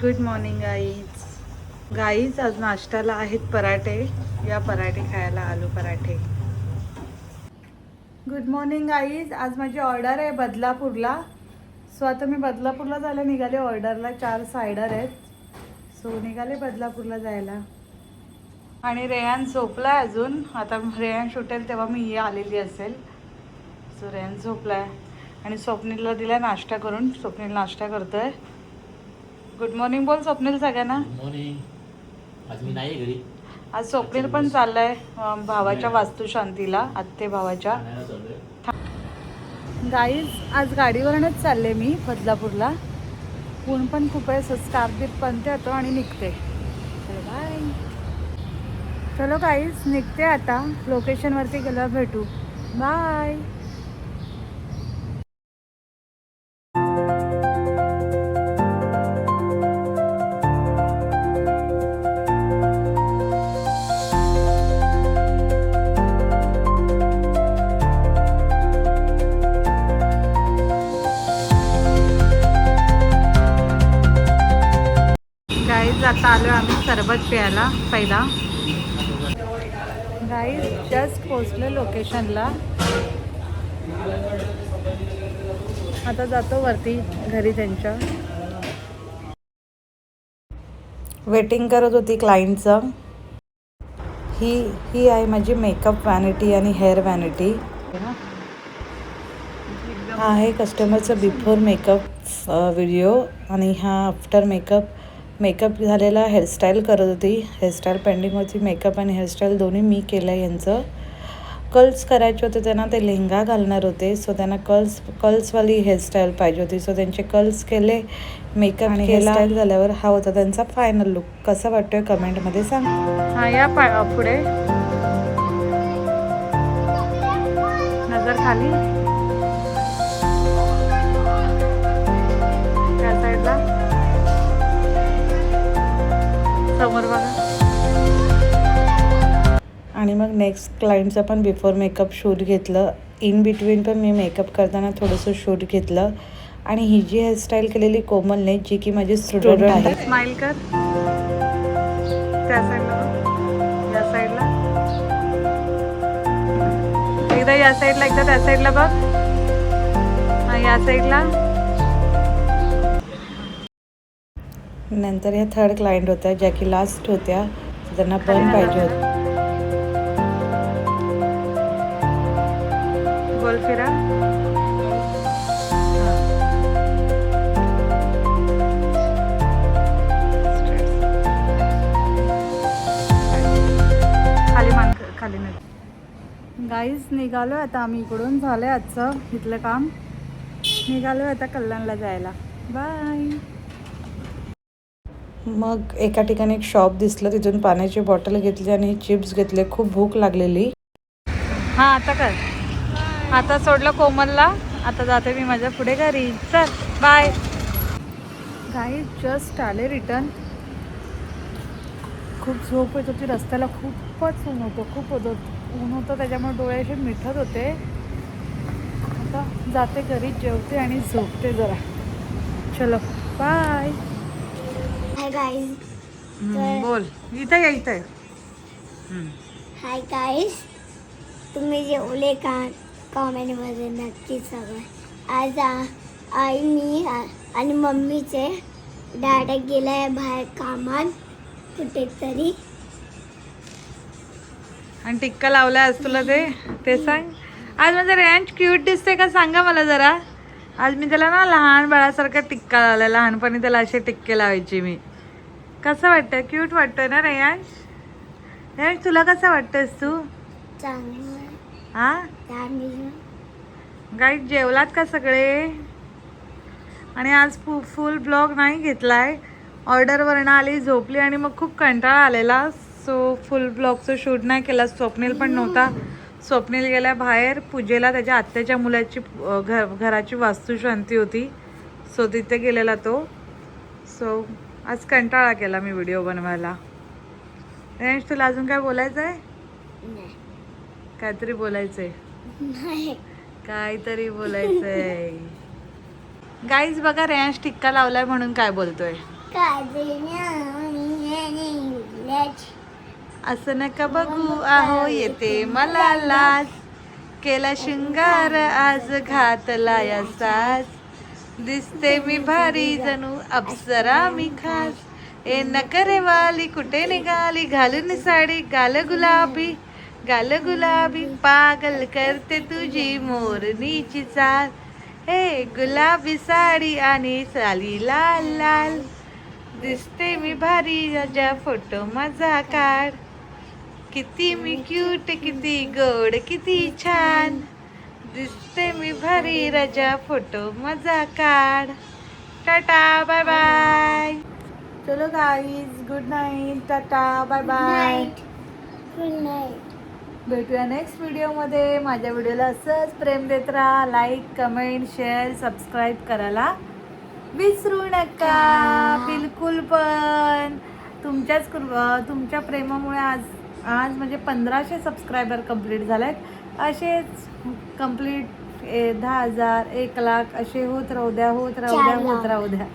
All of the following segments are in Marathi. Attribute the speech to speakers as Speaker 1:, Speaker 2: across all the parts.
Speaker 1: गुड मॉर्निंग गाईज आज नाश्त्याला आहेत पराठे. या पराठे खायला, आलू पराठे. Good morning guys. आज माझी ऑर्डर आहे बदलापूरला. सो आता मी बदलापूरला जायला निघाले. ऑर्डरला 4 सायडर आहेत. सो निघाले बदलापूरला जायला. आणि रेहान झोपलाय अजून. आता रेहान सुटेल तेव्हा मी आलेली असेल. सो रेहान झोपलाय आणि स्वप्नीलला दिला नाश्ता करून. स्वप्नील नाश्ता करतोय. गुड मॉर्निंग बोल स्वप्नील सगळ्यांना.
Speaker 2: Good morning. आज मी नाही घरी.
Speaker 1: आज स्वप्नील पण चाललाय भावाच्या वास्तुशांतीला, आत्ते भावाच्या. गाईज आज गाडीवरूनच चालले मी बदलापूरला. ऊन पण खूप आहे. स्कार्फ बीट पण ते होतो आणि निघते. चलो बाय. चलो गाईज निघते आता. लोकेशनवरती गेल्यावर भेटू. बाय. आता आलो आम्ही सरबत प्यायला पहिला. गाईज जस्ट पोचलो लोकेशनला. आता जातो वरती घरी त्यांच्या. वेटिंग करत होती क्लायंटचं. ही आहे माझी मेकअप वॅनिटी आणि हेअर वॅनिटी. हा आहे कस्टमरचं बिफोर मेकअप व्हिडिओ आणि हा आफ्टर मेकअप झालेला. हेअरस्टाईल करत होती. हेअरस्टाईल पेंडिंग होती. मेकअप आणि हेअरस्टाईल दोन्ही मी केलं आहे. यांचं कर्ल्स करायचे होते त्यांना. ते लेहंगा घालणार होते. सो त्यांना कर्ल्सवाली हेअरस्टाईल पाहिजे होती. सो त्यांचे कर्ल्स केले. मेकअप आणि हेअरस्टाईल झाल्यावर हा होता त्यांचा फायनल लुक. कसा वाटतोय कमेंटमध्ये सांग. हा या पुढे नजर खाली त्या साईडला समोर बघा. आणि मग नेक्स्ट क्लायंटचं पण बिफोर मेकअप शूट घेतलं. इन बिटवीन पण मी मेकअप करताना थोडंसं शूट घेतलं. आणि ही जी हेअरस्टाईल केलेली कोमलने, जी की माझी स्टुडंट आहे. स्माइल कर. त्या साईडला, या साईडला एकदा, या साईडला एकदा, त्या साईडला बघ. हा या साईडला. नंतर ह्या थर्ड क्लायंट होत्या ज्या की लास्ट होत्या. त्यांना पण पाहिजे होतं. गोल फिरा. खाली नाही. गाईज निघालो आता आम्ही इकडून. झालं आहे आजचं इथलं काम. निघालो आता कल्याणला जायला. बाय. मग एका ठिकाणी एक शॉप दिसलं. तिथून पाण्याची बॉटल घेतली आणि चिप्स घेतले. खूप भूक लागलेली. हां आता कर. आता सोडलं कोमलला. आता जाते मी माझ्या पुढे घरी. चल बाय. गाईज जस्ट आले रिटर्न. खूप झोप येत होती. रस्त्याला खूपच ऊन होतं. खूप ऊन होतं त्याच्यामुळे डोळे असे मिठत होते. आता जाते घरी, जेवते आणि झोपते जरा. चलो बाय.
Speaker 3: Hi guys.
Speaker 1: बोल. इथं या इथं.
Speaker 3: Hi guys. तुम्ही जेवले का कॉमेंटमध्ये नक्की सांगा. आज आई, मी आणि मम्मीचे डॅडा गेलाय बाहेर कामात कुठेतरी.
Speaker 1: आणि टिक्का लावला आज तुला ते सांग. आज माझं रेंज क्यूट दिसते का सांगा मला जरा. आज मी त्याला ना लहान बाळासारखा टिक्का लावला. लहानपणी त्याला असे टिक्के लावायची मी. कसं वाटतं? क्यूट वाटतोय ना रेयांश? रेयांश तुला कसं वाटतंस तू?
Speaker 3: चांगलं.
Speaker 1: हा गाईज जेवलात का सगळे? आणि आज फुल ब्लॉग नाही घेतलाय. ऑर्डरवरनं आली, झोपली आणि मग खूप कंटाळा आलेला. सो फुल ब्लॉगचं शूट नाही केला. स्वप्नील पण नव्हता. स्वप्नील गेला बाहेर पूजेला. त्याच्या आत्याच्या मुलाची घराची वास्तुशांती होती. सो तिथे गेलेला तो. सो आज कंटाळा केला मी व्हिडिओ बनवायला. रेंज तुला अजून काय बोलायचं आहे? काहीतरी बोलायचंय. काहीतरी बोलायचंय. गाईज बघा रेयांश टिक्का लावलाय म्हणून काय बोलतोय. असं नका बघू आहो येते मला लाज, केला शृंगार आज घातला या साज, दिसते मी भारी जणू अप्सरा मी खास, ए नकरे वाली कुठे निघाली घालून साडी गाल गुलाबी पागल करते तुझी मोरणीची चाल, हे गुलाबी साडी आणि साली लाल लाल, दिसते मी भारी राजा फोटो माझा काढ, किती मी क्यूट किती गोड किती छान, दिसते मी भारी राजा फोटो माझा काढ. Tata bye bye. चलो guys good night. Tata bye bye.
Speaker 3: Good night.
Speaker 1: भेटूया नेक्स्ट व्हिडिओमध्ये. माझ्या व्हिडिओला असंच प्रेम देत राहा. लाईक कमेंट शेअर सबस्क्राईब करायला विसरू नका बिलकुल पण. तुमच्या प्रेमामुळे आज म्हणजे 1500 सबस्क्रायबर कंप्लीट झालेत. असेच कंप्लीट 10,000 1,00,000 असे होत राहू द्या.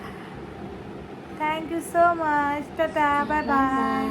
Speaker 1: Thank you so much. Tata bye bye.